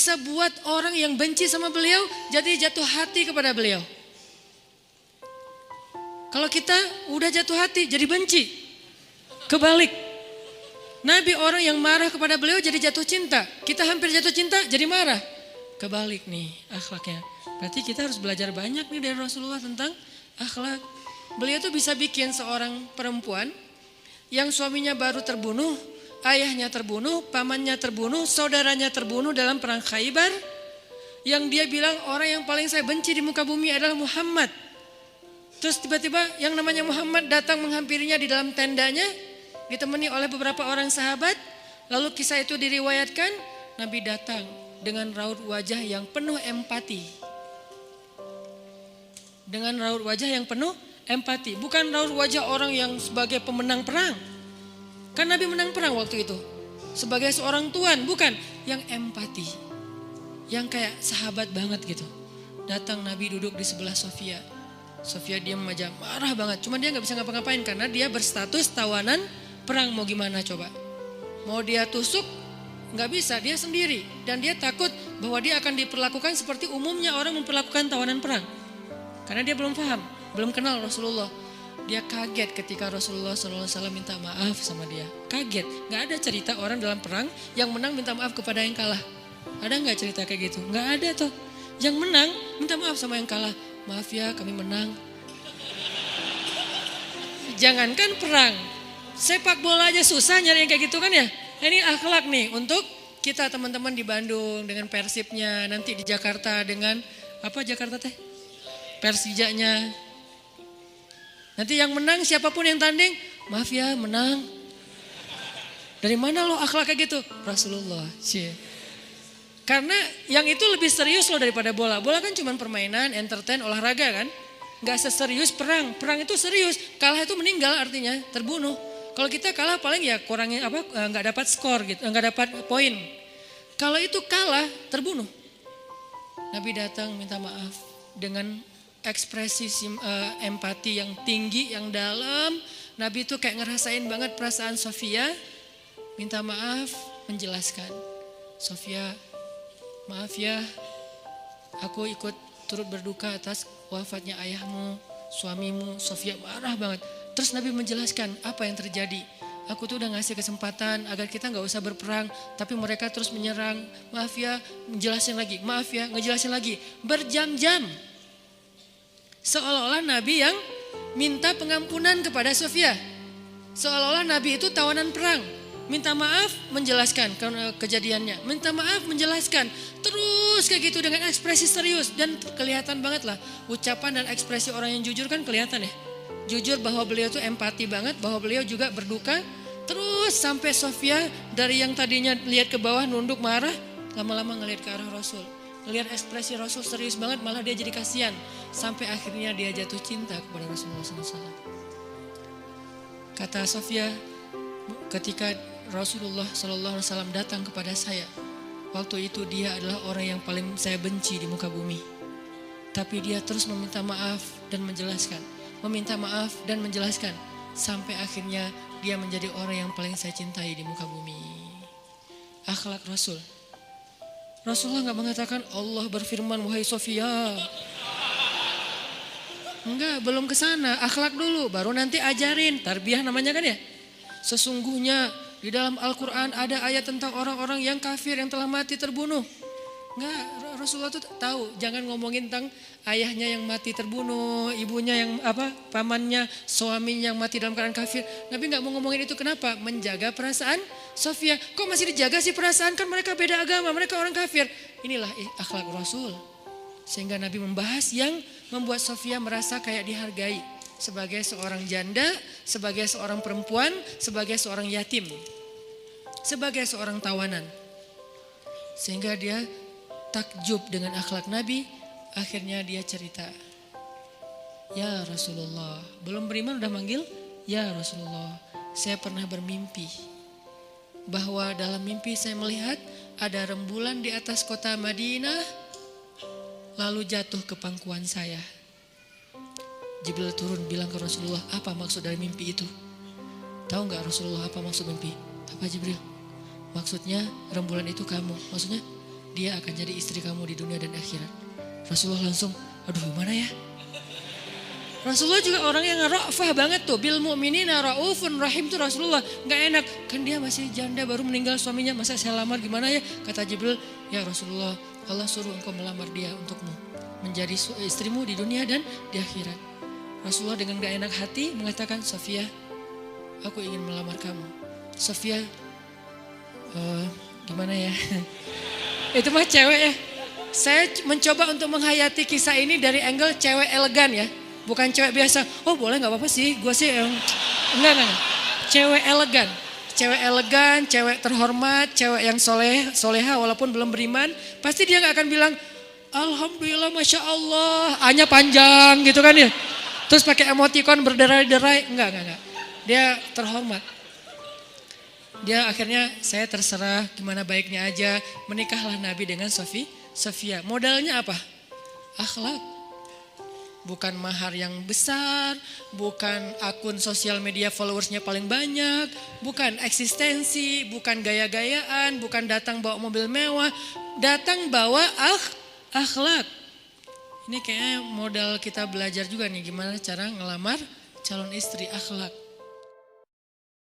bisa buat orang yang benci sama beliau jadi jatuh hati kepada beliau. Kalau kita udah jatuh hati jadi benci. Kebalik. Nabi orang yang marah kepada beliau jadi jatuh cinta. Kita hampir jatuh cinta jadi marah. Kebalik nih akhlaknya. Berarti kita harus belajar banyak nih dari Rasulullah tentang akhlak. Beliau tuh bisa bikin seorang perempuan yang suaminya baru terbunuh, ayahnya terbunuh, pamannya terbunuh, saudaranya terbunuh dalam perang Khaybar. Yang dia bilang orang yang paling saya benci di muka bumi adalah Muhammad. Terus tiba-tiba yang namanya Muhammad datang menghampirinya di dalam tendanya, ditemani oleh beberapa orang sahabat. Lalu kisah itu diriwayatkan, Nabi datang dengan raut wajah yang penuh empati. Dengan raut wajah yang penuh empati, bukan raut wajah orang yang sebagai pemenang perang. Kan Nabi menang perang waktu itu. Sebagai seorang tuan, bukan. Yang empati. Yang kayak sahabat banget gitu. Datang Nabi duduk di sebelah Sofia. Sofia diam aja, marah banget. Cuma dia gak bisa ngapa-ngapain karena dia berstatus tawanan perang. Mau gimana coba? Mau dia tusuk? Gak bisa, dia sendiri. Dan dia takut bahwa dia akan diperlakukan seperti umumnya orang memperlakukan tawanan perang. Karena dia belum paham, belum kenal Rasulullah. Dia kaget ketika Rasulullah SAW minta maaf sama dia. Kaget, gak ada cerita orang dalam perang yang menang minta maaf kepada yang kalah. Ada gak cerita kayak gitu? Gak ada tuh. Yang menang minta maaf sama yang kalah. Maaf ya kami menang. Jangankan perang, sepak bola aja susah nyari yang kayak gitu kan ya. Ini akhlak nih untuk kita teman-teman di Bandung dengan Persibnya. Nanti di Jakarta dengan apa Jakarta teh? Persijanya. Nanti yang menang siapapun yang tanding, maaf ya menang. Dari mana lo akhlak kayak gitu? Rasulullah. Karena yang itu lebih serius loh daripada bola. Bola kan cuma permainan, entertain, olahraga kan. Gak seserius perang. Perang itu serius. Kalah itu meninggal artinya terbunuh. Kalau kita kalah paling ya kurangnya apa? Nggak dapat skor gitu, nggak dapat poin. Kalau itu kalah terbunuh. Nabi datang minta maaf dengan ekspresi empati yang tinggi, yang dalam. Nabi itu kayak ngerasain banget perasaan Sofia. Minta maaf, menjelaskan. Sofia, maaf ya, aku ikut turut berduka atas wafatnya ayahmu, suamimu. Sofia marah banget. Terus Nabi menjelaskan apa yang terjadi. Aku tuh udah ngasih kesempatan agar kita gak usah berperang. Tapi mereka terus menyerang. Maaf ya, ngejelasin lagi. Maaf ya, ngejelasin lagi. Berjam-jam. Seolah-olah Nabi yang minta pengampunan kepada Sofia. Seolah-olah Nabi itu tawanan perang. Minta maaf, menjelaskan kejadiannya. Minta maaf, menjelaskan. Terus kayak gitu dengan ekspresi serius. Dan kelihatan banget lah. Ucapan dan ekspresi orang yang jujur kan kelihatan ya. Jujur bahwa beliau tuh empati banget. Bahwa beliau juga berduka. Terus sampai Sofia dari yang tadinya lihat ke bawah nunduk marah. Lama-lama ngelihat ke arah Rasul. Lihat ekspresi Rasul serius banget, malah dia jadi kasihan. Sampai akhirnya dia jatuh cinta kepada Rasulullah SAW. Kata Sofia, ketika Rasulullah SAW datang kepada saya, waktu itu dia adalah orang yang paling saya benci di muka bumi. Tapi dia terus meminta maaf dan menjelaskan. Meminta maaf dan menjelaskan. Sampai akhirnya dia menjadi orang yang paling saya cintai di muka bumi. Akhlak Rasul. Rasulullah gak mengatakan Allah berfirman wahai Sofia. Enggak, belum ke sana. Akhlak dulu, baru nanti ajarin. Tarbiyah namanya kan ya. Sesungguhnya di dalam Al-Quran ada ayat tentang orang-orang yang kafir yang telah mati terbunuh. Enggak, Rasulullah tuh tahu. Jangan ngomongin tentang ayahnya yang mati terbunuh, ibunya yang pamannya, suaminya yang mati dalam keadaan kafir. Nabi gak mau ngomongin itu, kenapa? Menjaga perasaan Sofia. Kok masih dijaga sih perasaan? Kan mereka beda agama, mereka orang kafir. Inilah akhlak Rasul. Sehingga Nabi membahas yang membuat Sofia merasa kayak dihargai. Sebagai seorang janda, sebagai seorang perempuan, sebagai seorang yatim. Sebagai seorang tawanan. Sehingga dia takjub dengan akhlak Nabi. Akhirnya dia cerita, ya Rasulullah, belum beriman udah manggil, ya Rasulullah, saya pernah bermimpi bahwa dalam mimpi saya melihat ada rembulan di atas kota Madinah, lalu jatuh ke pangkuan saya. Jibril turun bilang ke Rasulullah, apa maksud dari mimpi itu? Tahu gak Rasulullah apa maksud mimpi? Apa Jibril? Maksudnya rembulan itu kamu. Maksudnya dia akan jadi istri kamu di dunia dan akhirat. Rasulullah langsung, aduh gimana ya? Rasulullah juga orang yang ra'fah banget tuh. Bil mu'minina ra'ufun rahim tuh Rasulullah. Gak enak, kan dia masih janda baru meninggal suaminya. Masa saya lamar gimana ya? Kata Jibril, ya Rasulullah Allah suruh engkau melamar dia untukmu. Menjadi istrimu di dunia dan di akhirat. Rasulullah dengan gak enak hati mengatakan, Sofia, aku ingin melamar kamu. Sofia, gimana ya? Itu mah cewek ya. Saya mencoba untuk menghayati kisah ini dari angle cewek elegan ya. Bukan cewek biasa, oh boleh gak apa-apa sih, gue sih enggak. Cewek elegan, cewek terhormat, cewek yang soleha walaupun belum beriman. Pasti dia gak akan bilang, Alhamdulillah Masya Allah, A-nya panjang gitu kan ya. Terus pakai emoticon berderai-derai, enggak. Dia terhormat. Dia akhirnya saya terserah gimana baiknya aja, menikahlah Nabi dengan Sofia. Modalnya apa? Akhlak. Bukan mahar yang besar, bukan akun sosial media followersnya paling banyak, bukan eksistensi, bukan gaya-gayaan, bukan datang bawa mobil mewah, datang bawa akhlak. Ini kayaknya modal kita belajar juga nih gimana cara ngelamar calon istri, akhlak.